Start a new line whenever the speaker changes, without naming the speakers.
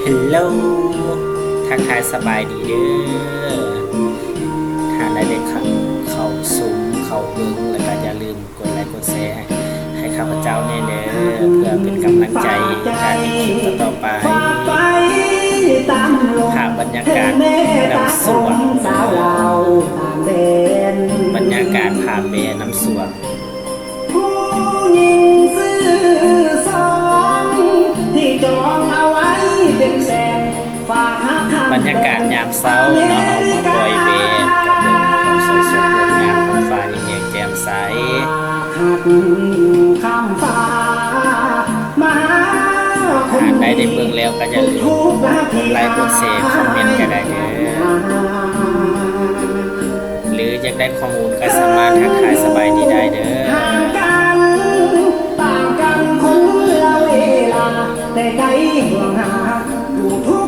ฮัลโหลทักทายสบายดีเด้อถ้าได้เข้าซุ้มเข้าเบิ้งแล้วก็อย่าลืมกดไลค์กดแชร์ให้ข้าพเจ้าแน่เด้อเพื่อเป็นกำลังใจการทำคลิปต่อไปภาพบรรยากาศน้ำสวนบรรยากาศภาพเบน้ำสวน
ผู้หญิงซื่อสองที่จองเอาไว้เป็นแสนฝากหาทาง
บรรยากาศยามเช้าเนาะเอามาปล่อยเบกับเบิ่งความสวยสดงดงามของฟ้าที่แยกแจ่มใส
หักข้ามฟ้ามา
หากได้เบิ่งแล้วก็อย่าลืมกดไลค์กดแชร์คอมเมนต์ก็ได้เด้อหรืออยากได้ข้อมูลก็สามารถทักทายสบายดีได้เด้อ
ต่างกันคงเวลาแต่ใจห่วงหาอยู่ทุก